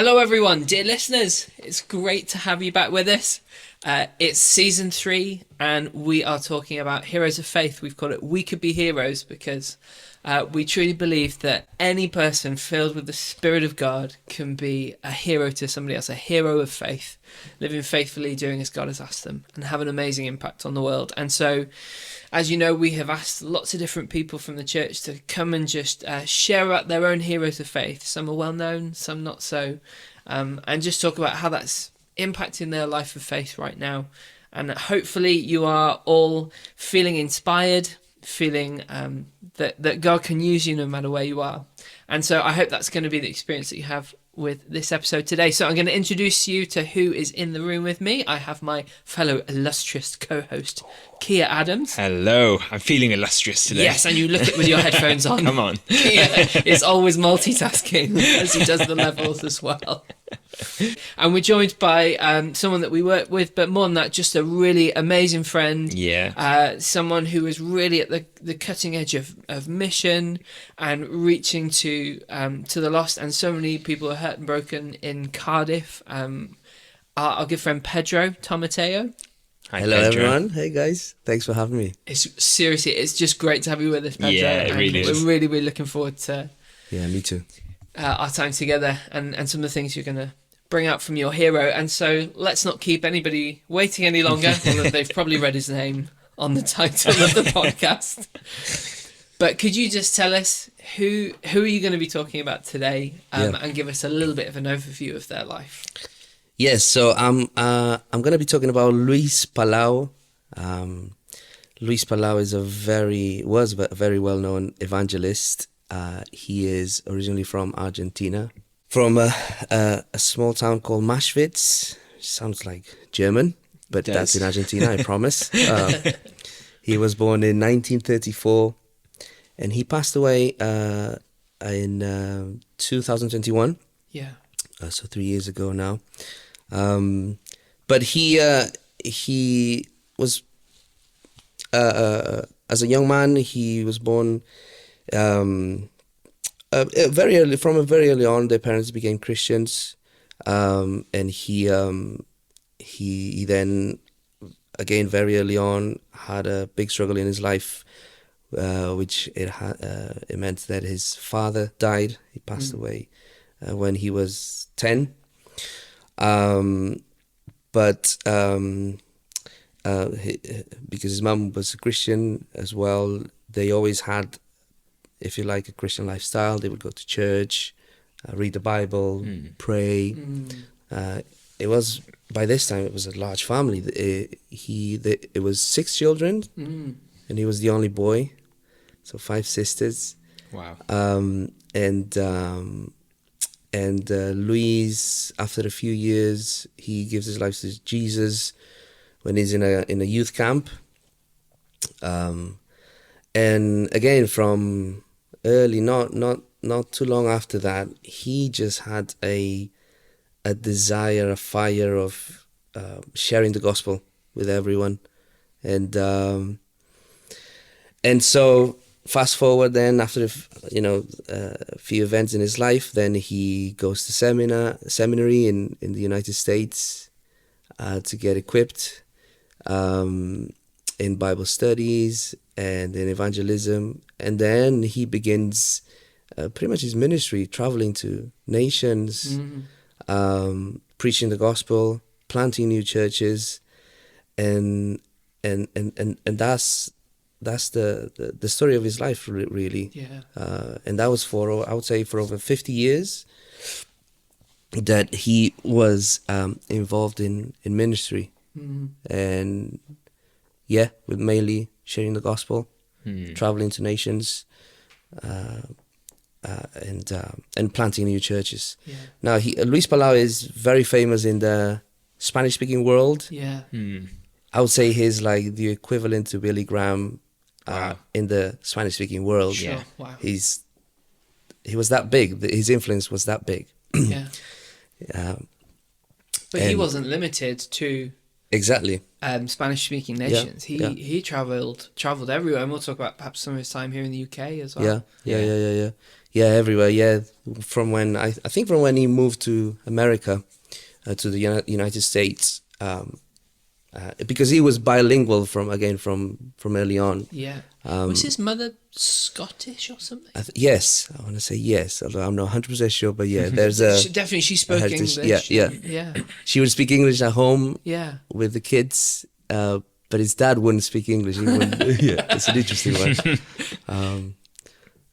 Hello everyone, dear listeners. It's great to have you back with us. It's season 3 and we are talking about heroes of faith. We've called it We Could Be Heroes because we truly believe that any person filled with the Spirit of God can be a hero to somebody else, a hero of faith, living faithfully, doing as God has asked them, and have an amazing impact on the world. And so, as you know, we have asked lots of different people from the church to come and just share about their own heroes of faith. Some are well known, some not so, and just talk about how that's impacting their life of faith right now. And hopefully you are all feeling inspired, feeling that God can use you no matter where you are. And so I hope that's going to be the experience that you have with this episode today. So I'm going to introduce you to who is in the room with me. I have my fellow illustrious co-host, Kier Adams. Hello, I'm feeling illustrious today. Yes, and you look it with your headphones on. Come on. Kier is always multitasking as he does the levels as well. And we're joined by someone that we work with, but more than that, just a really amazing friend. Yeah. Someone who is really at the cutting edge of mission and reaching to the lost. And so many people are hurt and broken in Cardiff. Our good friend Pedro Tomateo. Hi, hello, Pedro. Everyone. Hey, guys. Thanks for having me. It's just great to have you with us, Pedro. Yeah, it really is. We're really, really looking forward to me too. Our time together and some of the things you're going to bring out from your hero. And so let's not keep anybody waiting any longer, although they've probably read his name on the title of the podcast. But could you just tell us who are you going to be talking about today, and give us a little bit of an overview of their life? Yes, so I'm going to be talking about Luis Palau. Luis Palau was a very well-known evangelist. He is originally from Argentina, from a small town called Maschwitz. Sounds like German, but that's in Argentina, I promise. He was born in 1934, and he passed away in 2021. Yeah. So 3 years ago now. But he was as a young man. He was born very early on. Their parents became Christians, and he then again very early on had a big struggle in his life, which it meant that his father died. He passed away when he was 10. Because his mum was a Christian as well, they always had, if you like, a Christian lifestyle. They would go to church, read the Bible, pray. It was, by this time, it was a large family. It was 6 children, and he was the only boy, so 5 sisters. Wow. And Luis, after a few years, he gives his life to Jesus when he's in a youth camp. And again, from early, not too long after that, he just had a desire, a fire of sharing the gospel with everyone, and so. Fast forward then, after a few events in his life, then he goes to seminary in the United States to get equipped in Bible studies and in evangelism. And then he begins pretty much his ministry, traveling to nations, preaching the gospel, planting new churches, and that's the story of his life, really. Yeah. And that was I would say, for over 50 years that he was involved in ministry. And with mainly sharing the gospel, traveling to nations, and planting new churches. Yeah. Now, Luis Palau is very famous in the Spanish-speaking world. Yeah. I would say he's like the equivalent to Billy Graham. In the Spanish-speaking world. Sure. Yeah. Wow. He was that big. His influence was that big. Yeah. But he wasn't limited to exactly Spanish-speaking nations. He travelled everywhere, and we'll talk about perhaps some of his time here in the UK as well. Yeah. Yeah, everywhere. Yeah, from when I think from when he moved to America, to the United States, because he was bilingual from early on. Yeah. Um, Was his mother Scottish or something? yes, I want to say yes, although I'm not 100% sure. But yeah, there's a, Definitely, she a spoke heritage. English. Yeah, Yeah. she would speak English at home Yeah. with the kids, but his dad wouldn't speak English. He wouldn't. Yeah, it's an interesting one. Um,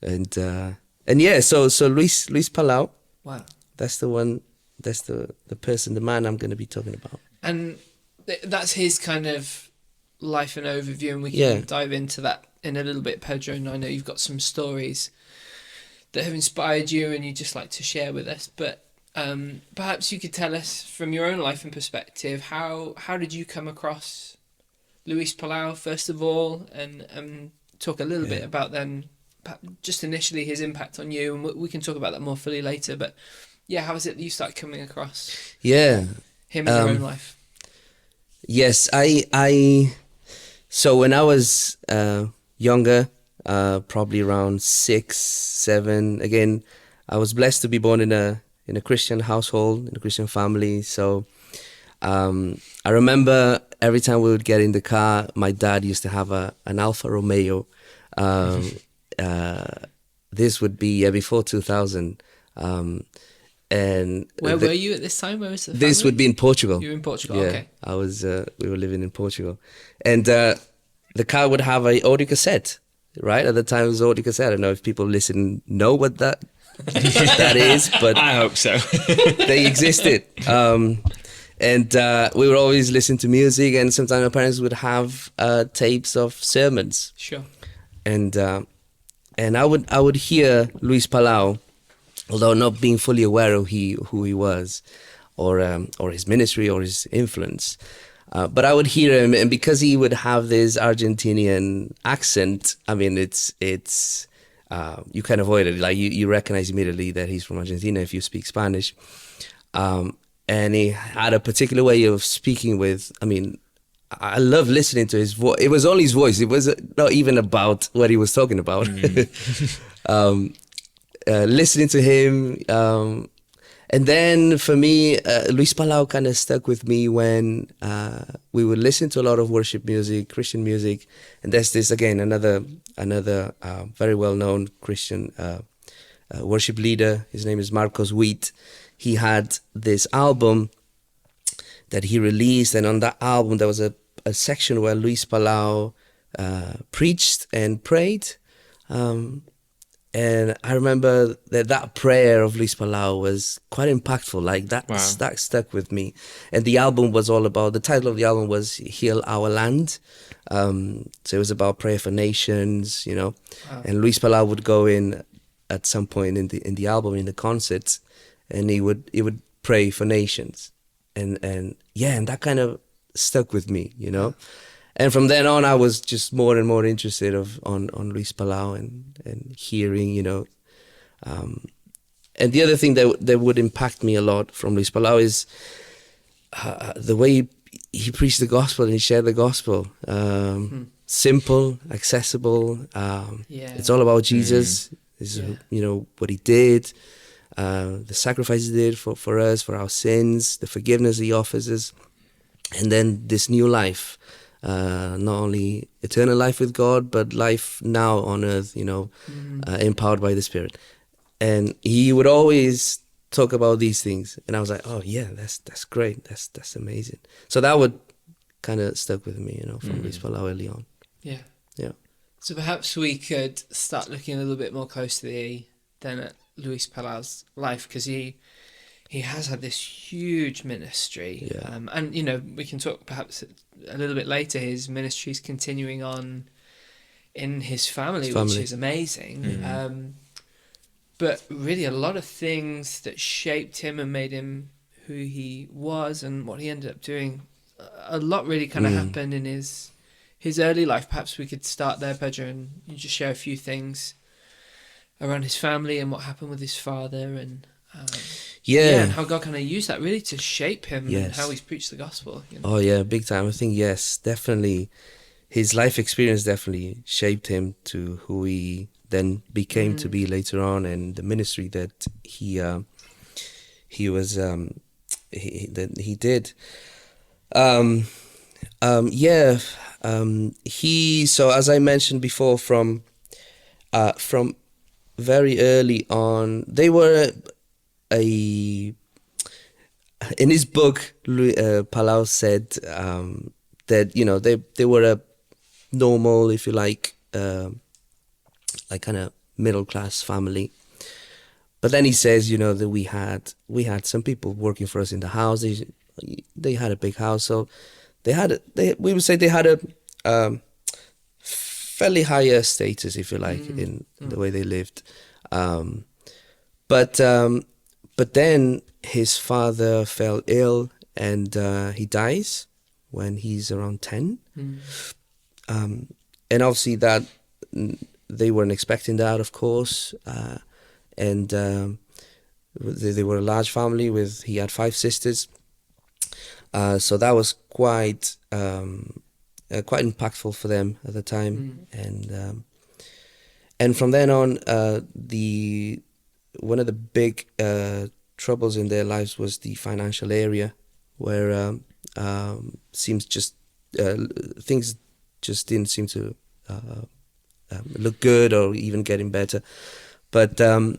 and yeah, so Luis Palau, Wow. that's the one. That's the person, the man I'm going to be talking about. And that's his kind of life and overview, and we can Yeah. dive into that in a little bit, Pedro. And I know you've got some stories that have inspired you and you just like to share with us. But perhaps you could tell us from your own life and perspective, how did you come across Luis Palau first of all, and talk a little bit about then just initially his impact on you, and we can talk about that more fully later. But yeah, how is it that you start coming across Yeah. him in your own life? Yes, so when I was younger, probably around 6, 7, again, I was blessed to be born in a Christian household, in a Christian family. So I remember every time we would get in the car, my dad used to have an Alfa Romeo. This would be before 2000. And Where were you at this time? Where was the this family? would be in Portugal. You were in Portugal, Yeah, okay. I was. We were living in Portugal, and the car would have a audio cassette. Right at the time, it was audio cassette. I don't know if people listen know what that that is, but I hope so. they existed. And we would always listen to music, and sometimes my parents would have tapes of sermons, Sure. and I would hear Luis Palau, although not being fully aware of who he was, or his ministry or his influence. But I would hear him, and because he would have this Argentinian accent, I mean, it's you can't avoid it. Like you recognize immediately that he's from Argentina if you speak Spanish. And he had a particular way of speaking with, I mean, I love listening to his voice. It was only his voice. It was not even about what he was talking about. Listening to him. And then for me, Luis Palau kind of stuck with me when we would listen to a lot of worship music, Christian music. And there's this, again, another very well-known Christian worship leader. His name is Marcos Witt. He had this album that he released, and on that album there was a section where Luis Palau preached and prayed. And I remember that prayer of Luis Palau was quite impactful. Like that, Wow. that stuck with me. And the album was all about, the title of the album was Heal Our Land. So it was about prayer for nations, you know. Wow. And Luis Palau would go in at some point in the album, in the concerts, and he would pray for nations. And that kind of stuck with me, you know. And from then on, I was just more and more interested on Luis Palau and hearing, you know. And the other thing that would impact me a lot from Luis Palau is the way he preached the gospel and he shared the gospel. Simple, accessible. It's all about Jesus. It's, you know, what he did, the sacrifice he did for us, for our sins, the forgiveness he offers us, and then this new life. Not only eternal life with God, but life now on earth, you know, empowered by the Spirit. And he would always talk about these things, and I was like, oh yeah, that's great, that's amazing. So that would kind of stuck with me, you know, from Luis Palau early on. Yeah. Yeah. So perhaps we could start looking a little bit more closely then at Luis Palau's life, because he has had this huge ministry. Yeah. And, you know, we can talk perhaps a little bit later, his ministry is continuing on in his family, which is amazing. But really a lot of things that shaped him and made him who he was and what he ended up doing, a lot really kind of happened in his early life. Perhaps we could start there, Pedro, and you just share a few things around his family and what happened with his father, and and how God kind of used that really to shape him and how he's preached the gospel. You know? Oh yeah, big time. I think yes, definitely. His life experience definitely shaped him to who he then became to be later on, and the ministry that he did. So as I mentioned before, from very early on, they were in his book, Palau said that they were a normal, if you like kind of middle class family. But then he says, that we had some people working for us in the house. They had a big house, so we would say they had a fairly higher status, if you like, in the way they lived. But then his father fell ill, and he dies when he's around 10. And obviously that they weren't expecting that, of course. And they were a large family. He had 5 sisters. So that was quite impactful for them at the time. And from then on, one of the big troubles in their lives was the financial area, where things just didn't seem to look good or even getting better. But and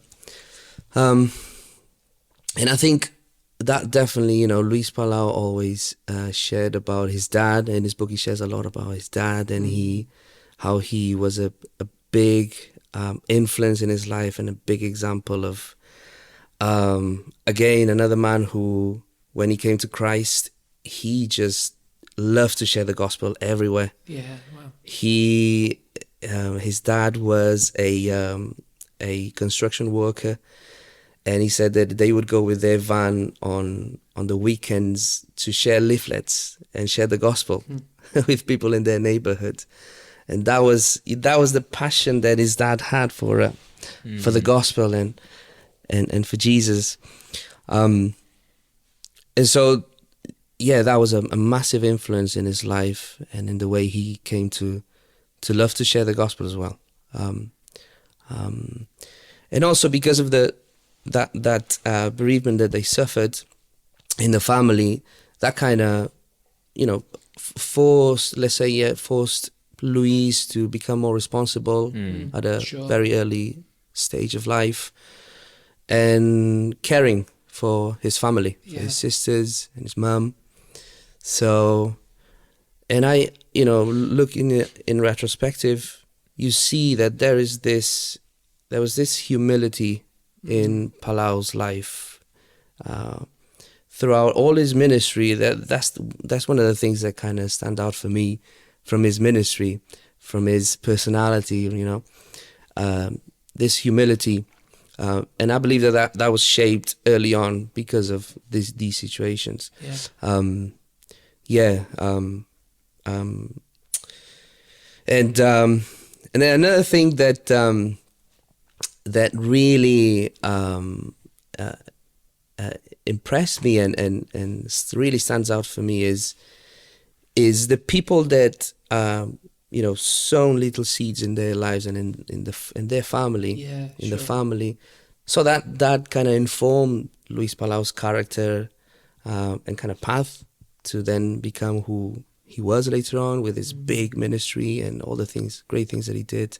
I think that definitely, Luis Palau always shared about his dad. In his book, he shares a lot about his dad and how he was a big influence in his life and a big example of, again, another man who, when he came to Christ, he just loved to share the gospel everywhere. Yeah, wow. His dad was a construction worker, and he said that they would go with their van on the weekends to share leaflets and share the gospel with people in their neighborhood. And that was the passion that his dad had for the gospel and for Jesus. And so, yeah, that was a massive influence in his life and in the way he came to love to share the gospel as well. And also because of that bereavement that they suffered in the family, that kind of, forced Luis to become more responsible at a very early stage of life and caring for his family, for his sisters and his mum. So, and I, looking in retrospective, you see that there was this humility in Palau's life throughout all his ministry. That's one of the things that kind of stand out for me from his ministry, from his personality. This humility, and I believe that was shaped early on because of these situations. And then another thing that really impressed me and really stands out for me is the people that sown little seeds in their lives and in their family, the family, so that kind of informed Luis Palau's character and kind of path to then become who he was later on with his big ministry and all the great things that he did.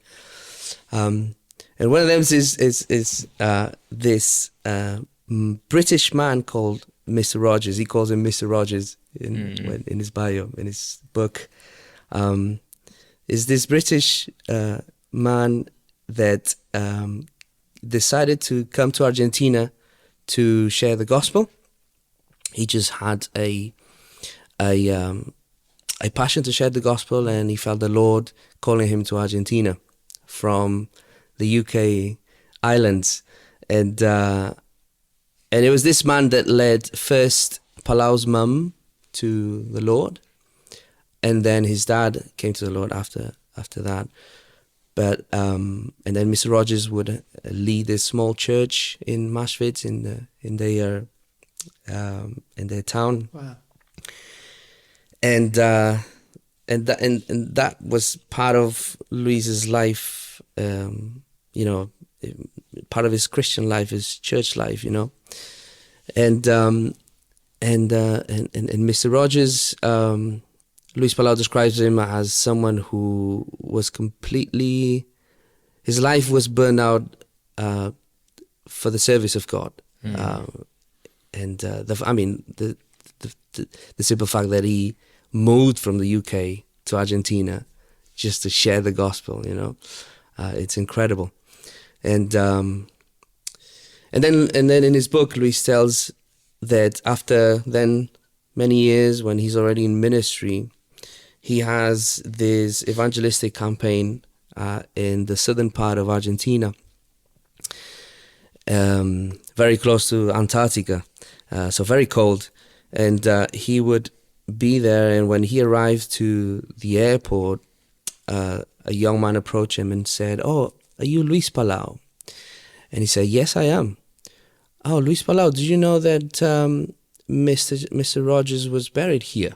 And one of them is this British man called Mr. Rogers. He calls him Mr. Rogers in his bio, in his book. Is this British man that decided to come to Argentina to share the gospel. He just had a passion to share the gospel, and he felt the Lord calling him to Argentina from the UK islands, and it was this man that led first Palau's mum to the Lord, and then his dad came to the Lord after that. But and then Mr. Rogers would lead this small church in Maastricht in their town. Wow. And that was part of Luis's life part of his Christian life is church life, and Mr. Rogers, Luis Palau describes him as someone who was his life was burned out for the service of God. The simple fact that he moved from the UK to Argentina just to share the gospel, it's incredible. And then in his book, Luis tells that after then many years, when he's already in ministry, he has this evangelistic campaign in the southern part of Argentina, very close to Antarctica, so very cold. And he would be there, and when he arrived to the airport, a young man approached him and said, "Oh, are you Luis Palau?" And he said, "Yes, I am." "Oh, Luis Palau, did you know that Mr. Rogers was buried here?"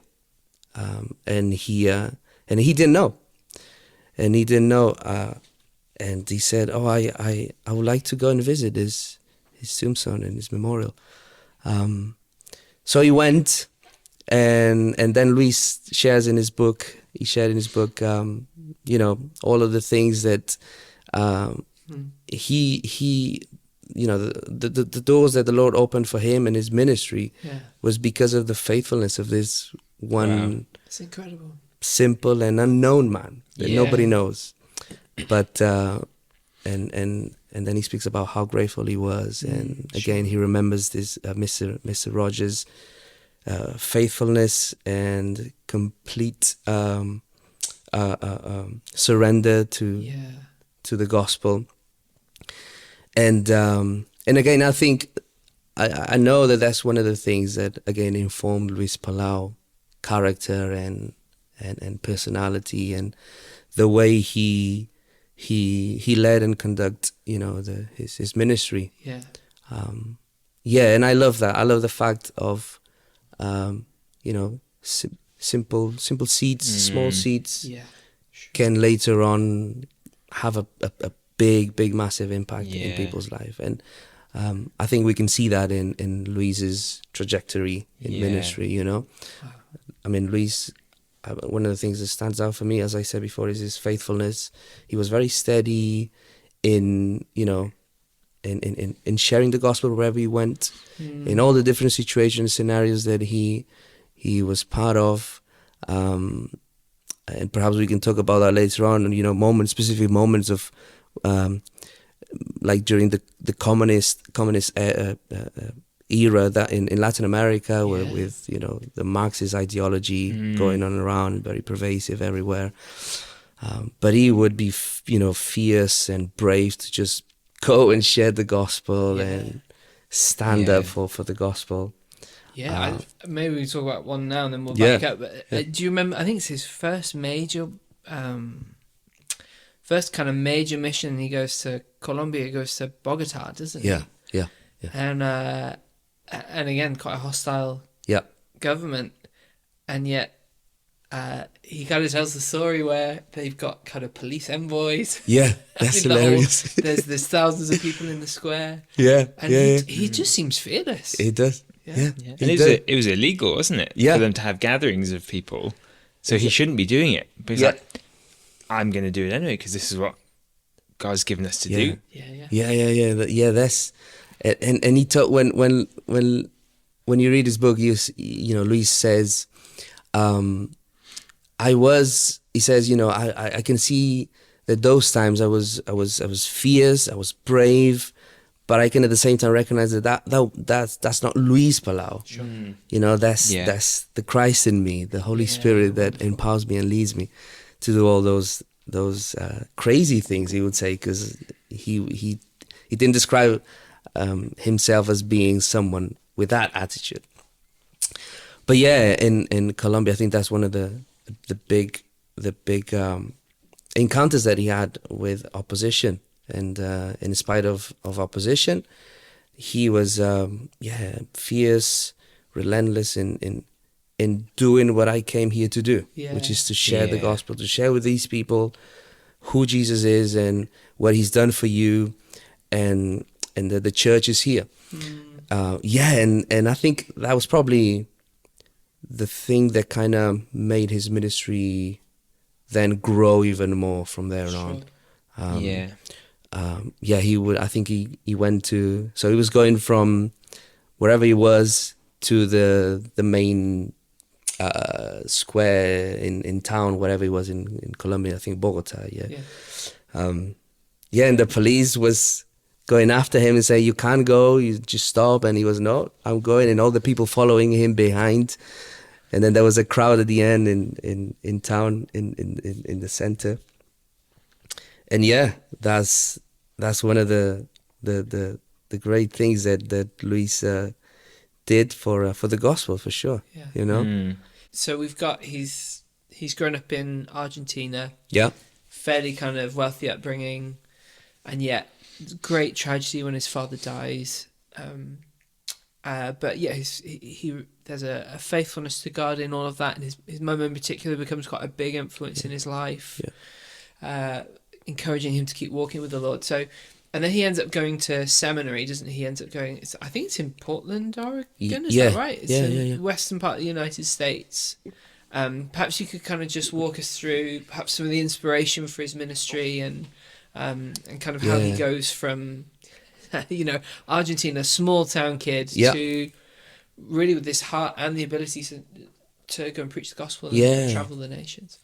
And he didn't know. And he didn't know. And he said, "Oh, I would like to go and visit his tombstone and his memorial." So he went, and then Luis shared in his book, all of the things that he the doors that the Lord opened for him and his ministry was because of the faithfulness of this one It's incredible. simple and unknown man that nobody knows. But and then he speaks about how grateful he was, and again he remembers this Mr. Rogers' faithfulness and complete surrender to the gospel. And again, I think I know that that's one of the things that again informed Luis Palau character and personality, and the way he led and conduct his ministry. And I love that. I love the fact of simple seeds, small seeds can later on have a big massive impact in people's life. And I think we can see that in Luis's trajectory in ministry. I mean, Luis, one of the things that stands out for me, as I said before, is his faithfulness. He was very steady in sharing the gospel wherever he went, in all the different situations, scenarios that he was part of. And perhaps we can talk about that later on, specific moments of, like during the communist era that in Latin America, where with the Marxist ideology going on around, very pervasive everywhere. But he would be fierce and brave to just go and share the gospel and stand up for the gospel. Maybe we talk about one now and then we'll back up. But do you remember? I think it's his first kind of major mission. He goes to Colombia. He goes to Bogota, doesn't he? Yeah. And again, quite a hostile government, and yet he kind of tells the story where they've got kind of police envoys. Yeah, that's hilarious. There's thousands of people in the square. He just seems fearless. He does. And it was illegal, wasn't it? For them to have gatherings of people, so he shouldn't be doing it. But he's like, I'm going to do it anyway because this is what God's given us to do. That's and he taught when you read his book, Luis says, he says, I can see that those times I was fierce, I was brave, but I can at the same time recognize that's not Luis Palau. Sure. That's the Christ in me, the Holy Spirit that empowers me and leads me to do all those crazy things, he would say, because he didn't describe himself as being someone with that attitude. But in Colombia, I think that's one of the big encounters that he had with opposition, and in spite of opposition, he was fierce, relentless in doing what I came here to do, which is to share the gospel, to share with these people who Jesus is and what he's done for you, and that the church is here. And I think that was probably the thing that kind of made his ministry then grow even more from there on. He would. I think he went to. So he was going from wherever he was to the main square in town, wherever he was in Colombia. I think Bogota. And the police was going after him and say, "You can't go. You just stop." And he was, "No, I'm going." And all the people following him behind. And then there was a crowd at the end in town in the center. And that's one of the great things that Luis did for the gospel, for sure. So we've got he's grown up in Argentina. Fairly kind of wealthy upbringing, and yet great tragedy when his father dies. But there's a faithfulness to God in all of that, and his mum in particular becomes quite a big influence in his life, encouraging him to keep walking with the Lord. So, and then he ends up going to seminary, doesn't he? He ends up going. I think it's in Portland, Oregon. Is that right? It's in the western part of the United States. Perhaps you could kind of just walk us through perhaps some of the inspiration for his ministry and kind of how he goes from Argentina, small town kid, to really with this heart and the ability to go and preach the gospel and travel the nations.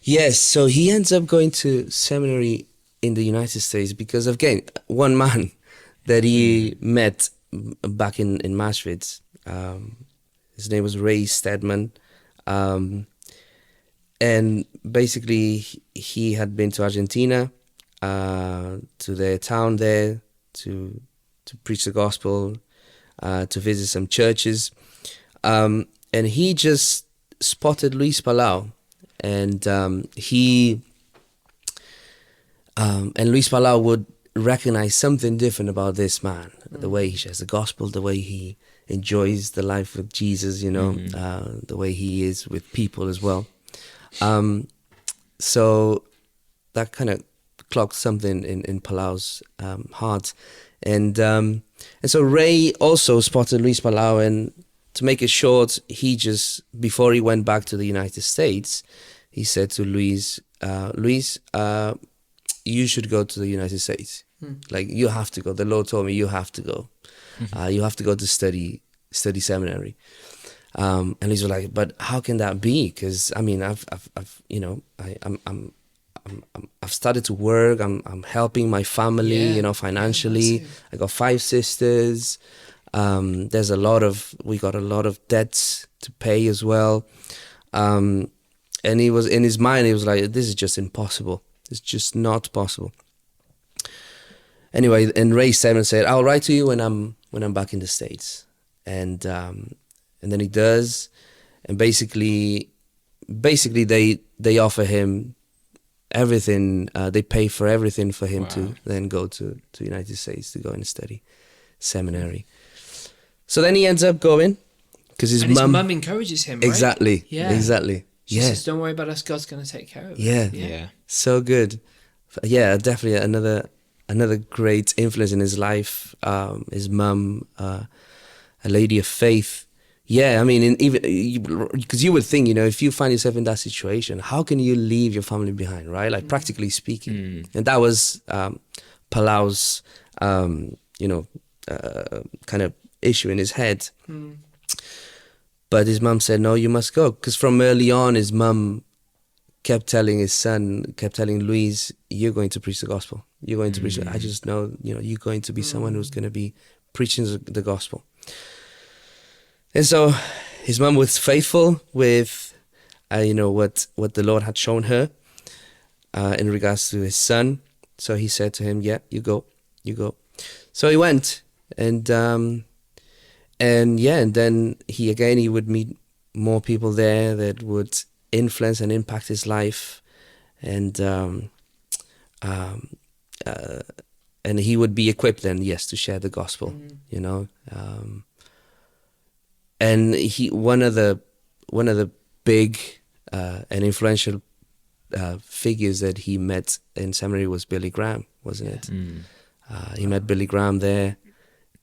Yes, so he ends up going to seminary in the United States because, again, one man that he met back in Maastricht, his name was Ray Stedman, and basically he had been to Argentina, to their town there, to preach the gospel, to visit some churches, and he just spotted Luis Palau, and Luis Palau would recognize something different about this man, the way he shares the gospel, the way he enjoys the life with Jesus, the way he is with people as well. So that kind of clocked something in Palau's heart. And so Ray also spotted Luis Palau, and to make it short, before he went back to the United States, he said to Luis, you should go to the United States. Like, you have to go. The Lord told me you have to go. You have to go to study seminary. And he's like, but how can that be? Because I mean, I've started to work. I'm helping my family, financially. I got 5 sisters. We got a lot of debts to pay as well. And he was, in his mind, he was like, this is just impossible. It's just not possible. Anyway, and Ray Stedman said, I'll write to you when I'm back in the States. And then he does. And basically they offer him everything. They pay for everything for him to then go to the United States to go and study seminary. So then he ends up going because his mum encourages him, right? Exactly. Yeah. Exactly. She says, don't worry about us, God's going to take care of it. Yeah. So good. Yeah, definitely another great influence in his life. His mum, a lady of faith. Yeah, I mean, because you would think, if you find yourself in that situation, how can you leave your family behind, right? Like, practically speaking. And that was Palau's, kind of issue in his head. But his mum said, no, you must go. Because from early on, his mum kept telling Luis, you're going to preach the gospel. You're going to preach it. I just know, you're going to be someone who's going to be preaching the gospel. And so his mum was faithful with, what the Lord had shown her in regards to his son. So he said to him, yeah, you go. So he went, and then he would meet more people there that would influence and impact his life, and he would be equipped then, to share the gospel, and one of the big and influential figures that he met in seminary was Billy Graham, wasn't it? He met Billy Graham there,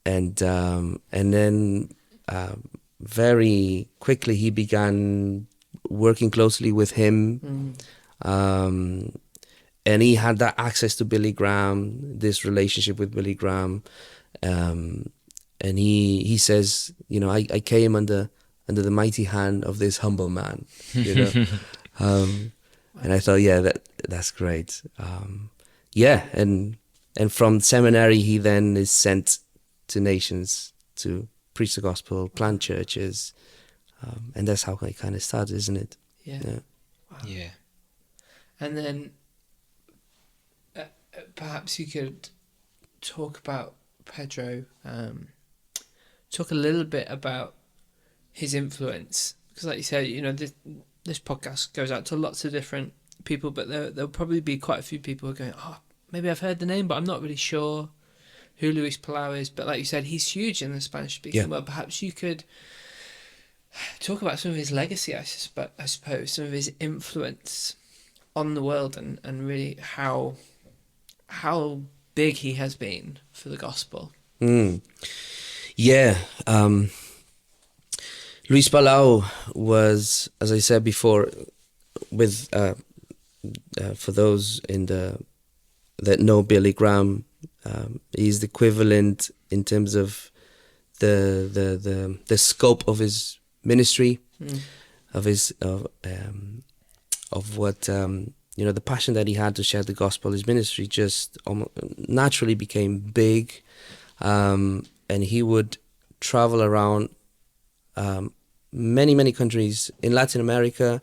and then very quickly he began working closely with him, and he had that access to Billy Graham, this relationship with Billy Graham, and he says, I came under the mighty hand of this humble man, and I thought, that's great. And from seminary he then is sent to nations to preach the gospel, plant churches, and that's how it kind of started, isn't it? Yeah. Wow. Yeah. And then perhaps you could talk about Pedro, talk a little bit about his influence, because like you said, this podcast goes out to lots of different people, but there'll probably be quite a few people who are going, maybe I've heard the name, but I'm not really sure who Luis Palau is. But like you said, he's huge in the Spanish-speaking world. Perhaps you could talk about some of his legacy, I suppose, some of his influence on the world, and really how big he has been for the gospel. Yeah. Luis Palau was, as I said before, with for those that know Billy Graham, he's the equivalent in terms of the scope of his ministry, of what the passion that he had to share the gospel. His ministry just naturally became big, and he would travel around many countries in Latin America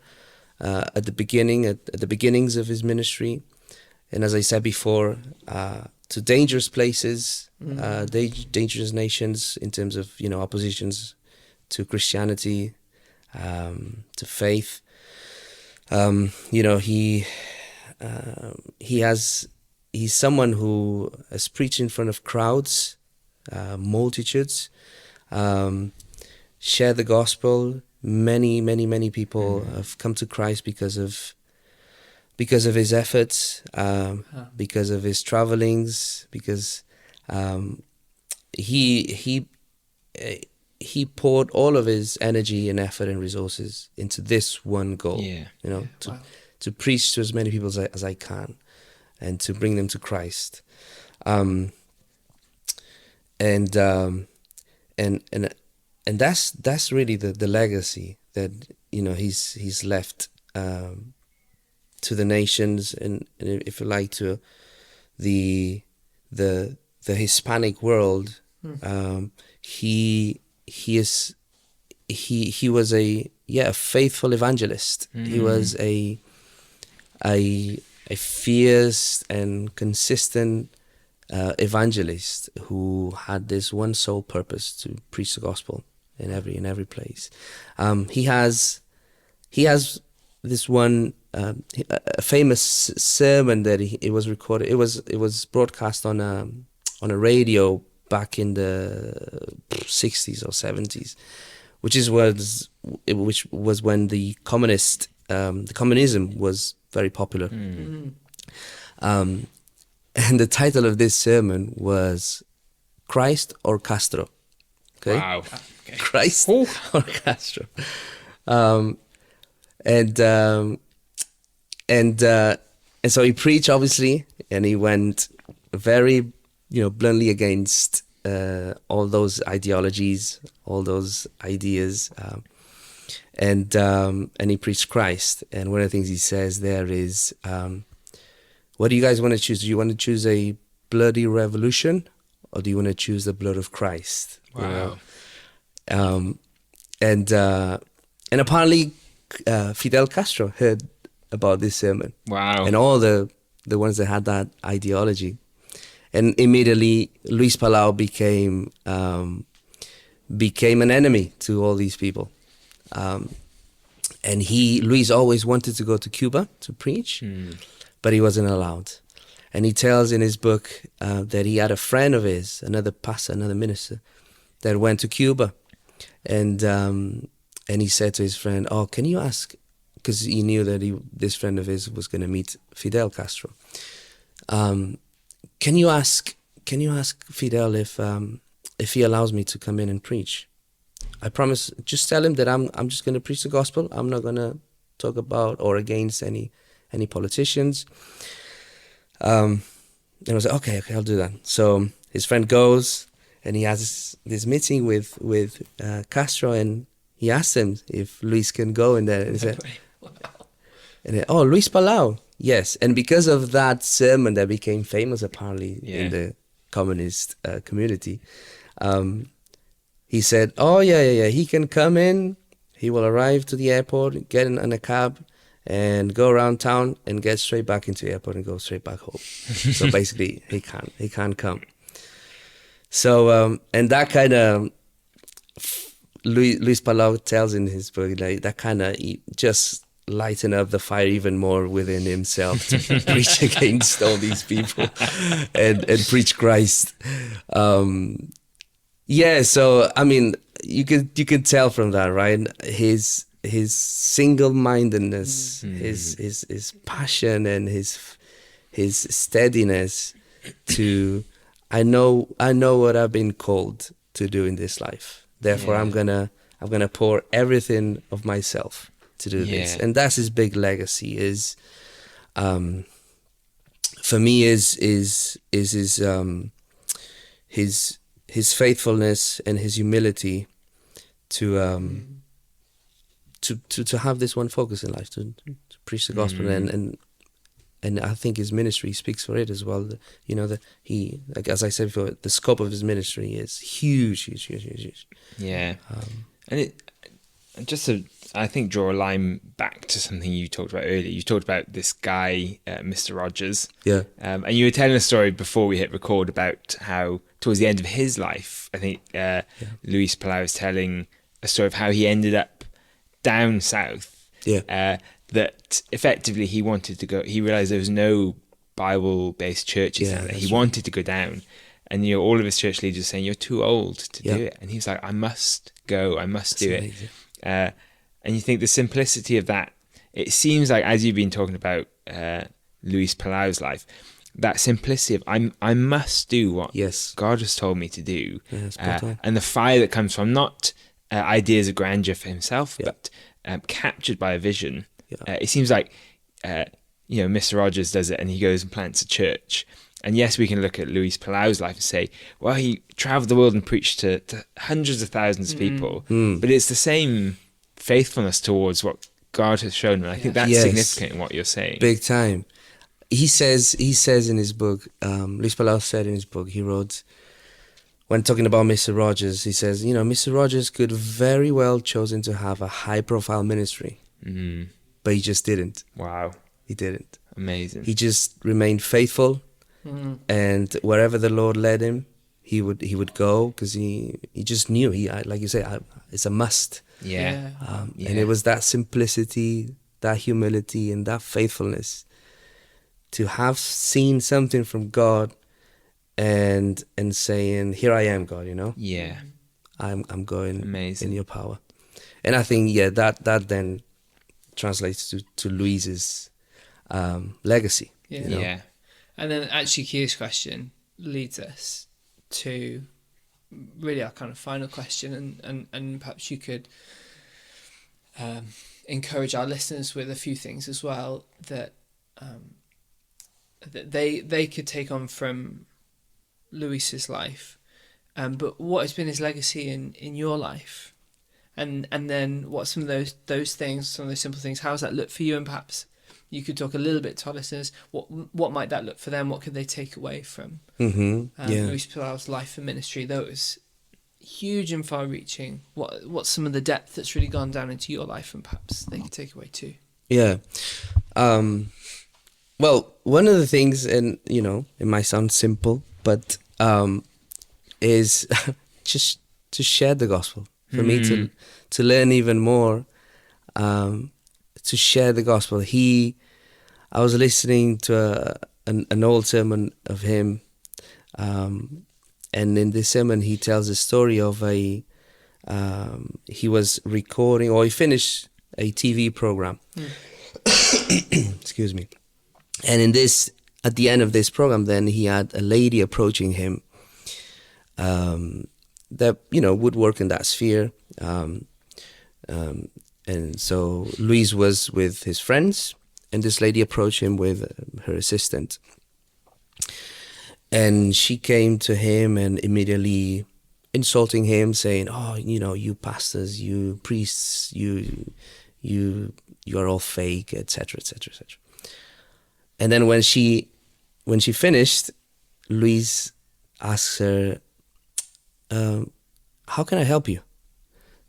at the beginnings of his ministry, and as I said before, to dangerous places, dangerous nations in terms of oppositions to Christianity, to faith. He's someone who has preached in front of crowds, multitudes, share the gospel. Many people have come to Christ because of his efforts, because of his travelings, because he poured all of his energy and effort and resources into this one goal. To preach to as many people as I can, and to bring them to Christ. And that's really the legacy that he's left to the nations, and if you like, to the Hispanic world. He was a faithful evangelist. He was a fierce and consistent evangelist who had this one sole purpose: to preach the gospel in every place. He has this one a famous sermon that it was recorded. It was broadcast on a radio back in the 60s or 70s, which was when the communism was very popular. And the title of this sermon was Christ or Castro. Okay? Wow. Okay. Christ or Castro. And so he preached, obviously, and he went very bluntly against all those ideologies, all those ideas, and he preached Christ. And one of the things he says there is, what do you guys want to choose? Do you want to choose a bloody revolution, or do you want to choose the blood of Christ? Wow. And apparently Fidel Castro heard about this sermon. Wow. And all the ones that had that ideology. And immediately Luis Palau became an enemy to all these people. And Luis always wanted to go to Cuba to preach, but he wasn't allowed. And he tells in his book that he had a friend of his, another pastor, another minister, that went to Cuba. And he said to his friend, "Oh, can you ask because he knew that this friend of his was going to meet Fidel Castro. Can you ask Fidel if he allows me to come in and preach? I promise. Just tell him that I'm just going to preach the gospel. I'm not going to talk about or against any politicians. And I was like, okay, I'll do that. So his friend goes and he has this meeting with Castro, and he asked him if Luis can go in there. And he said, Luis Palau. Yes. And because of that sermon that became famous apparently in the communist community, he said, he can come in. He will arrive to the airport, get in a cab, and go around town and get straight back into the airport and go straight back home. So basically, he can't come. So and that kind of Luis Palau tells in his book, like, that kind of just lighten up the fire even more within himself to preach against all these people and preach Christ. So I mean, you can tell from that, right? His single-mindedness, his passion, and his steadiness to I know what I've been called to do in this life. Therefore, I'm gonna pour everything of myself to do this, and that's his big legacy. Is for me is his faithfulness and his humility to have this one focus in life, to preach the gospel, and I think his ministry speaks for it as well. You know, that he, like, as I said before, the scope of his ministry is huge. Yeah, and it just to, I think, draw a line back to something you talked about earlier. You talked about this guy, Mr. Rogers. Yeah. And you were telling a story before we hit record about how towards the end of his life, I think Luis Palau was telling a story of how he ended up down south. Yeah. That effectively he wanted to go. He realized there was no Bible-based churches down there. He wanted to go down, and all of his church leaders were saying, "You're too old to do it." And he was like, "I must go. I must do it." And you think the simplicity of that. It seems like, as you've been talking about Luis Palau's life, that simplicity of I must do what God has told me to do, and the fire that comes from not ideas of grandeur for himself, but captured by a vision. It seems like Mr. Rogers does it, and he goes and plants a church. And yes, we can look at Luis Palau's life and say, well, he traveled the world and preached to hundreds of thousands of people, but it's the same faithfulness towards what God has shown him. And I think that's significant in what you're saying. Big time. He says in his book, Luis Palau said in his book, he wrote, when talking about Mr. Rogers, he says, Mr. Rogers could very well chosen to have a high-profile ministry, but he just didn't. Wow. He didn't. Amazing. He just remained faithful, and wherever the Lord led him, he would go, because he just knew, like you say, it's a must. Yeah. And it was that simplicity, that humility, and that faithfulness to have seen something from God and saying, "Here I am, God," Yeah. I'm going Amazing. in your power. And I think that then translates to Luis's legacy. Yeah. Yeah. And then actually Kier's question leads us to really our kind of final question, and perhaps you could encourage our listeners with a few things as well that they could take on from Luis's life, but what has been his legacy in your life, and then what some of those things, some of those simple things, how does that look for you? And perhaps you could talk a little bit to our listeners, what might that look for them? What could they take away from Luis Palau's life and ministry, though it was huge and far-reaching? What's some of the depth that's really gone down into your life, and perhaps they could take away too? Yeah. Well, one of the things, and it might sound simple, but is just to share the gospel. For me to learn even more, to share the gospel. I was listening to an old sermon of him, and in this sermon he tells a story of he was recording, or he finished a TV program. Excuse me. And at the end of this program, then he had a lady approaching him that would work in that sphere. And so Luis was with his friends, and this lady approached him with her assistant. And she came to him and immediately insulting him, saying, "Oh, you pastors, you priests, you are all fake, etc., etc., etc." And then when she finished, Luis asks her, "How can I help you?"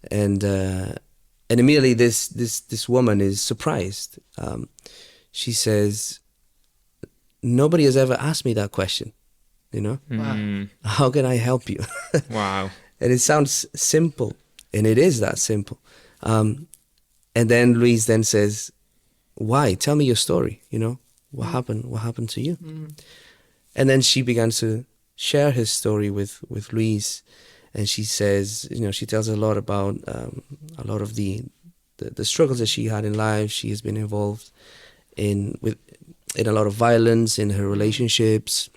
And immediately this woman is surprised. She says, "Nobody has ever asked me that question. Wow. How can I help you?" Wow. And it sounds simple, and it is that simple. And then Luis then says, "Why? Tell me your story. What happened? What happened to you?" And then she begins to share his story with Luis, and she says, she tells a lot about a lot of the struggles that she had in life. She has been involved in a lot of violence in her relationships.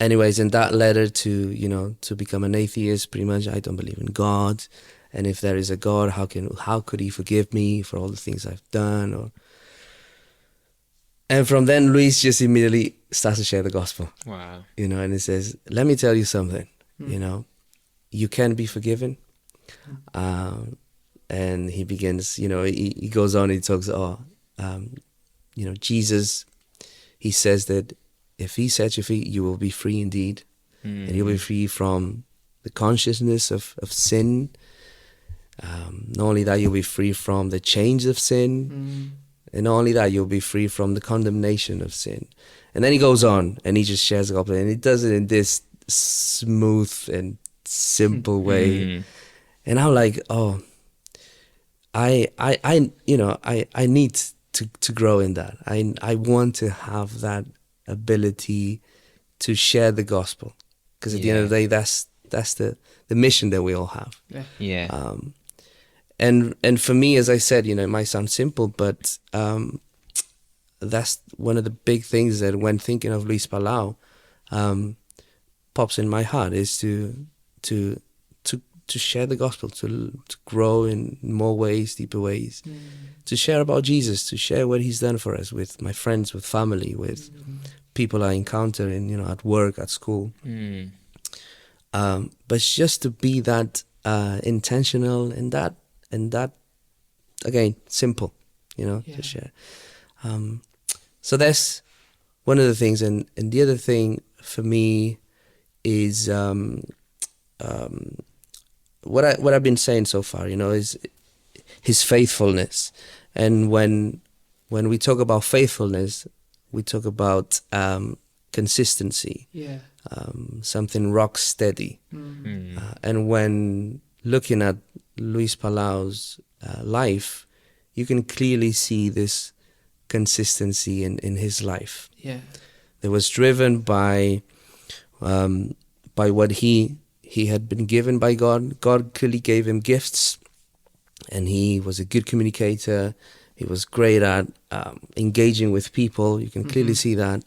Anyways, and that led her to become an atheist. Pretty much, I don't believe in God, and if there is a God, how could He forgive me for all the things I've done? And from then, Luis just immediately starts to share the gospel. Wow. And he says, "Let me tell you something. You can be forgiven." And he begins. He goes on. He talks. Jesus. He says that if He sets you free, you will be free indeed. And you'll be free from the consciousness of sin. Not only that, you'll be free from the chains of sin. And not only that, you'll be free from the condemnation of sin. And then he goes on and he just shares the gospel. And he does it in this smooth and simple way. And I'm like, oh, I need to grow in that. I want to have that ability to share the gospel, because at the end of the day, that's the mission that we all have. Yeah. And for me, as I said, it might sound simple, but that's one of the big things that, when thinking of Luis Palau, pops in my heart, is to share the gospel, to grow in more ways, deeper ways, to share about Jesus, to share what He's done for us with my friends, with family, with people I encounter at work, at school. But just to be that intentional and that again, simple, to share. So that's one of the things, and the other thing for me is what I've been saying so far, is His faithfulness. And when we talk about faithfulness, we talk about consistency, something rock steady. And when looking at Luis Palau's life, you can clearly see this consistency in his life. That was driven by what he had been given by God. God clearly gave him gifts, and he was a good communicator. He was great at engaging with people. You can clearly see that.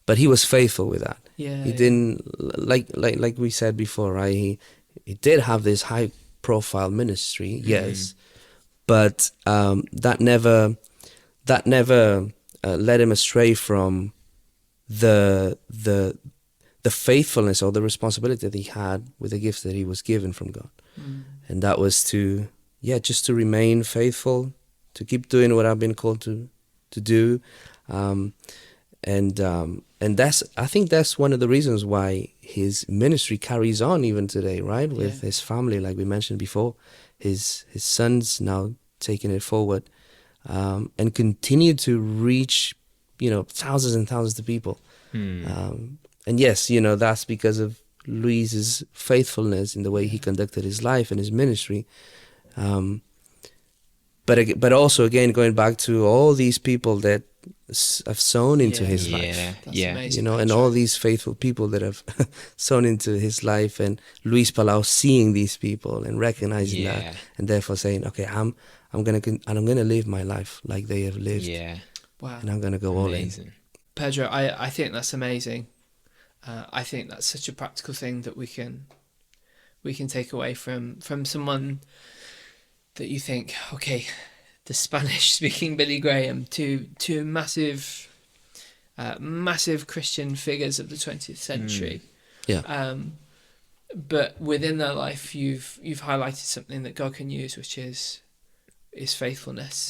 But he was faithful with that. He didn't, like we said before, right? He did have this high profile ministry, yes, but that never led him astray from the faithfulness or the responsibility that he had with the gifts that he was given from God. And that was just to remain faithful, to keep doing what I've been called to do. And I think that's one of the reasons why his ministry carries on even today, right? With his family, like we mentioned before, his sons now taking it forward, and continue to reach, thousands and thousands of people. And yes, that's because of Luis's faithfulness in the way he conducted his life and his ministry. But also, again, going back to all these people that have sown into his life. That's amazing, You know, and all these faithful people that have sown into his life, and Luis Palau seeing these people and recognizing that, and therefore saying, okay, I'm gonna live my life like they have lived. Wow. And I'm gonna go all in. Pedro, I think that's amazing. I think that's such a practical thing that we can take away from someone that you think, okay, the Spanish-speaking Billy Graham to massive Christian figures of the 20th century. But within their life, you've highlighted something that God can use, which is faithfulness.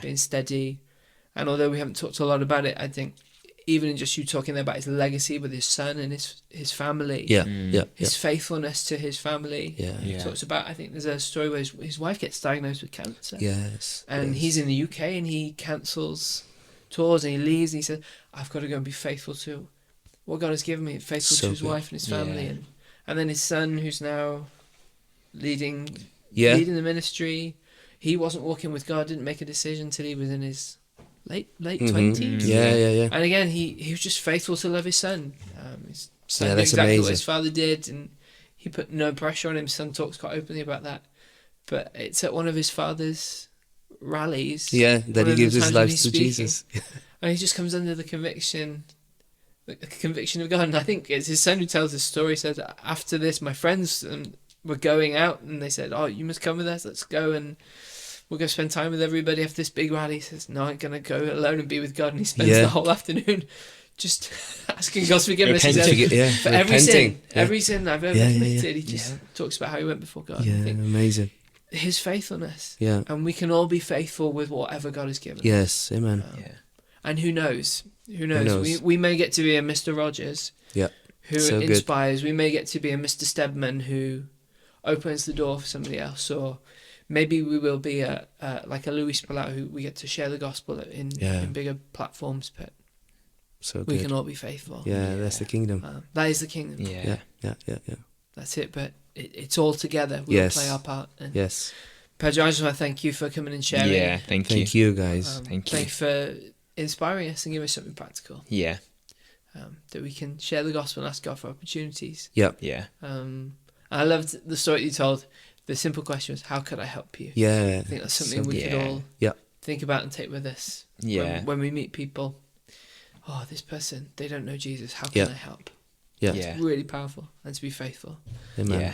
Being steady. And although we haven't talked a lot about it, I think even in just you talking there about his legacy with his son and his family, his faithfulness to his family. He talks about, I think there's a story where his wife gets diagnosed with cancer. And he's in the UK and he cancels tours and he leaves and he says, I've got to go and be faithful to what God has given me, faithful to his wife and his family. And then his son, who's now leading the ministry, he wasn't walking with God, didn't make a decision until he was in his late 20s. And again, he was just faithful to love his son. His son did exactly what his father did, and he put no pressure on him. His son talks quite openly about that. But it's at one of his father's rallies that he gives his life to Jesus. And he just comes under the conviction of God. And I think it's his son who tells this story. He says, after this, my friends were going out and they said, oh, you must come with us, let's go and we'll go spend time with everybody after this big rally. He says, no, I'm going to go alone and be with God. And he spends the whole afternoon just asking God's forgiveness. For every sin I've ever committed. He just talks about how he went before God. Amazing. His faithfulness. And we can all be faithful with whatever God has given. Yes, amen. And who knows? We may get to be a Mr. Rogers who inspires. We may get to be a Mr. Stedman who opens the door for somebody else, or maybe we will be like a Luis Palau who we get to share the gospel in bigger platforms, but we can all be faithful. That's the kingdom. That is the kingdom. Yeah. That's it, but it's all together. We all play our part. And Pedro, I just want to thank you for coming and sharing. Thank you guys. Thank you for inspiring us and giving us something practical. That we can share the gospel and ask God for opportunities. I loved the story you told. The simple question was, how could I help you? I think that's something we could all think about and take with us. When we meet people, oh, this person, they don't know Jesus. How can I help? It's really powerful, and to be faithful. Amen.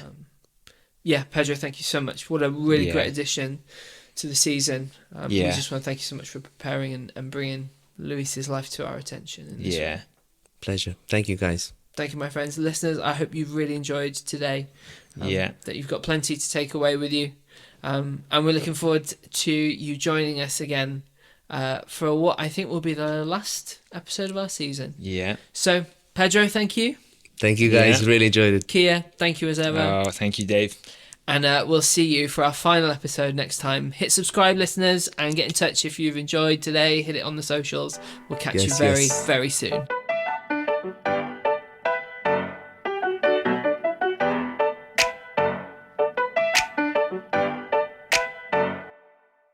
Pedro, thank you so much. What a really great addition to the season. We just want to thank you so much for preparing and bringing Luis's life to our attention. In this way. Pleasure. Thank you, guys. Thank you, my friends. Listeners, I hope you've really enjoyed today. That you've got plenty to take away with you. And we're looking forward to you joining us again for what I think will be the last episode of our season. So, Pedro, thank you. Thank you, guys. Really enjoyed it. Kier, thank you as ever. Oh, thank you, Dave. And we'll see you for our final episode next time. Hit subscribe, listeners, and get in touch if you've enjoyed today. Hit it on the socials. We'll catch you very, very soon.